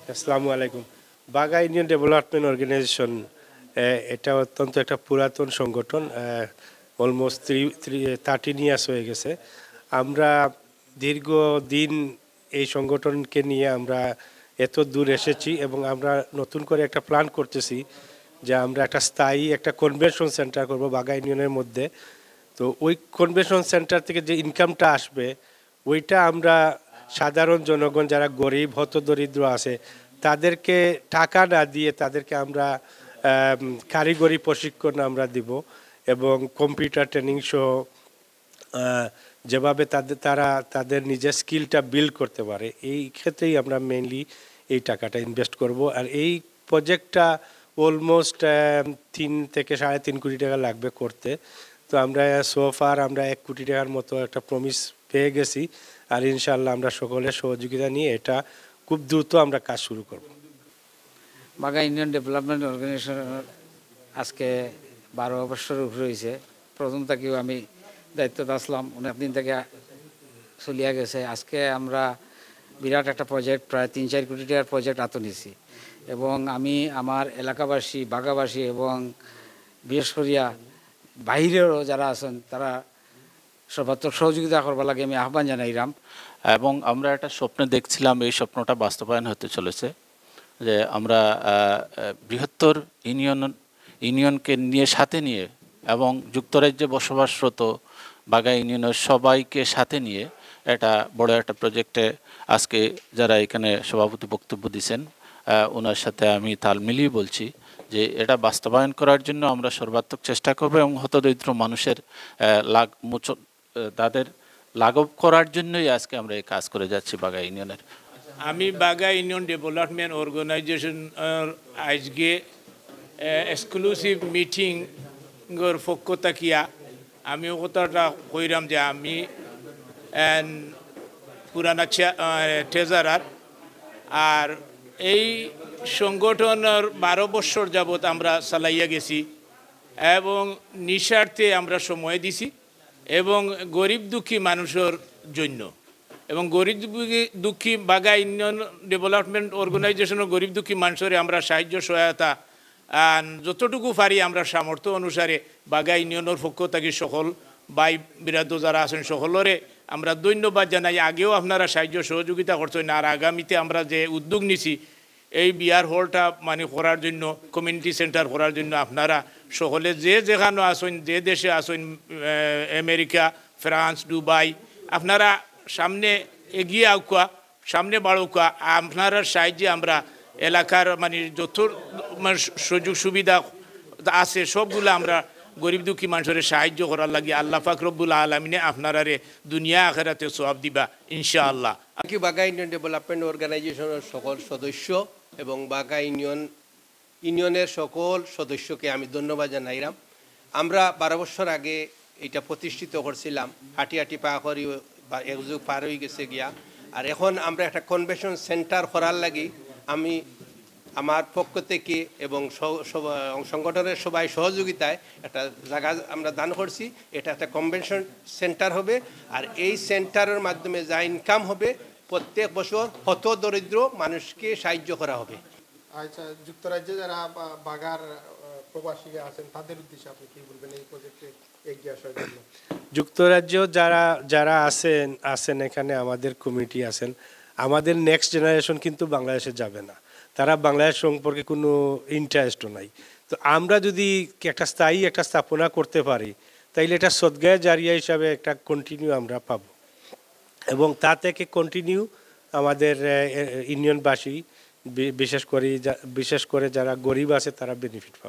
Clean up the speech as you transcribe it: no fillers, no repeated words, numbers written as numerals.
আসসালামু আলাইকুম। বাগা union development organisation এটা অত্যন্ত একটা পুরাতন সংগঠন। অলমোস্ট 13 ইয়ার্স হয়ে গেছে। আমরা দীর্ঘদিন এই সংগঠনকে নিয়ে আমরা এত দূর এসেছি এবং আমরা নতুন করে একটা প্ল্যান করতেছি যে আমরা একটা স্থায়ী একটা কনভেনশন সেন্টার করব বাগা ইউনিয়নের মধ্যে। তো ওই কনভেনশন সেন্টার থেকে যে ইনকামটা আসবে ওইটা আমরা সাধারণ জনগণ যারা গরিব হতদরিদ্র আছে তাদেরকে টাকা না দিয়ে তাদেরকে আমরা কারিগরি প্রশিক্ষণ আমরা দিব এবং কম্পিউটার ট্রেনিং সহ যেভাবে তারা তাদের নিজের স্কিলটা বিল্ড করতে পারে এই ক্ষেত্রেই আমরা মেইনলি এই টাকাটা ইনভেস্ট করব। আর এই প্রজেক্টটা অলমোস্ট 3 থেকে 3.5 কোটি টাকা লাগবে করতে। তো আমরা সোফার আমরা 1 কোটি টাকার মতো একটা প্রমিস পেয়ে গেছি। আর ইনশাআল্লাহ আমরা সকলের সহযোগিতা নিয়ে এটা খুব দ্রুত আমরা কাজ শুরু করব। বাগা ইউনিয়ন ডেভেলপমেন্ট অর্গানাইজেশন আজকে 12 বছরের উপরে হয়েছে। প্রথম থেকেও আমি দায়িত্বতে আসলাম, অনেক দিন থেকে চলিয়া গেছে। আজকে আমরা বিরাট একটা প্রজেক্ট, প্রায় 3-4 কোটি টাকার প্রজেক্ট হাতে নিয়েছি এবং আমি আমার এলাকাবাসী বাগাবাসী এবং বিশেষ করিয়া বাহিরেরও যারা আছেন তারা সর্বাত্মক সহযোগিতা করবার লাগে আমি আহ্বান জানাইলাম। এবং আমরা একটা স্বপ্ন দেখছিলাম, এই স্বপ্নটা বাস্তবায়ন হতে চলেছে যে আমরা বৃহত্তর ইউনিয়নকে নিয়ে সাথে নিয়ে এবং যুক্তরাজ্যে বসবাসরত বাগা ইউনিয়নের সবাইকে সাথে নিয়ে একটা বড় একটা প্রজেক্টে আজকে যারা এখানে সভাপতি বক্তব্য দিচ্ছেন ওনার সাথে আমি তাল মিলিয়ে বলছি যে এটা বাস্তবায়ন করার জন্য আমরা সর্বাত্মক চেষ্টা করব এবং হতদরিদ্র মানুষের তাদের লাঘব করার জন্যই আজকে আমরা এই কাজ করে যাচ্ছি বাগা ইউনিয়নের। আমি বাগা ইউনিয়ন ডেভেলপমেন্ট অর্গানাইজেশন আজকে এক্সক্লুসিভ মিটিংয়ের পক্ষ থাকিয়া আমি কথাটা কইরাম যে আমি পুরানা ট্রেজারার আর এই সংগঠনের 12 বছর যাবৎ আমরা চালাইয়া গেছি এবং নিঃস্বার্থে আমরা সময় দিছি এবং গরিব দুঃখী মানুষের জন্য এবং গরিব দুঃখী বাগা ইউনিয়ন ডেভেলপমেন্ট অর্গানাইজেশনের গরিব দুঃখী মানুষের আমরা সাহায্য সহায়তা যতটুকু পারি আমরা সামর্থ্য অনুসারে বাগা ইউনিয়নের পক্ষ থেকে সকল ভাই বিরাদ যারা আছেন সকলরে আমরা ধন্যবাদ জানাই। আগেও আপনারা সাহায্য সহযোগিতা করছেন আর আগামীতে আমরা যে উদ্যোগ নিছি এই বিয়ার হলটা মানে করার জন্য কমিউনিটি সেন্টার করার জন্য আপনারা সকলে যে যেখানে আসেন যে দেশে আসেন আমেরিকা ফ্রান্স দুবাই আপনারা সামনে এগিয়ে আউকা সামনে বাড়ুকা আপনার সাহায্যে আমরা এলাকার মানে যত সুযোগ সুবিধা আছে সবগুলো আমরা গরিব দুঃখী মানুষের সাহায্য করার লাগে আল্লাহ পাক রব্বুল আলামিনে আপনারারে দুনিয়া আখিরাতে সওয়াব দিবা ইনশাআল্লাহ। কি বাগা ইউনিয়ন ডেভেলপমেন্ট অর্গানাইজেশনের সকল সদস্য এবং বাগা ইউনিয়নের সকল সদস্যকে আমি ধন্যবাদ জানাইলাম। আমরা 12 বছর আগে এটা প্রতিষ্ঠিত করছিলাম, হাঁটি হাঁটি পা করি এক যুগ পার হয়ে গেছে গিয়া। আর এখন আমরা একটা কনভেনশন সেন্টার করার লাগি আমি আমার পক্ষ থেকে এবং সংগঠনের সবাই সহযোগিতায় একটা জায়গা আমরা দান করছি। এটা একটা কনভেনশন সেন্টার হবে আর এই সেন্টারের মাধ্যমে যা ইনকাম হবে প্রত্যেক বছর হত দরিদ্র মানুষকে সাহায্য করা হবে। আচ্ছা, যুক্তরাজ্যে যারা বাগার প্রবাসী আছেন তাদের উদ্দেশ্যে আপনি কি বলবেন এই প্রজেক্টে এগিয়ে আসার জন্য? যুক্তরাজ্য যারা আছেন এখানে আমাদের কমিটি আছেন, আমাদের নেক্সট জেনারেশন কিন্তু বাংলাদেশে যাবে না, তারা বাংলাদেশ সম্পর্কে কোনো ইন্টারেস্টও নাই। তো আমরা যদি একটা স্থায়ী একটা স্থাপনা করতে পারি তাইলে এটা সদগায়ে জারিয়া হিসাবে একটা কন্টিনিউ আমরা পাবো এবং তা থেকে কন্টিনিউ আমাদের ইউনিয়নবাসী বিশেষ করে যারা গরিব আছে তারা বেনিফিট পাবে।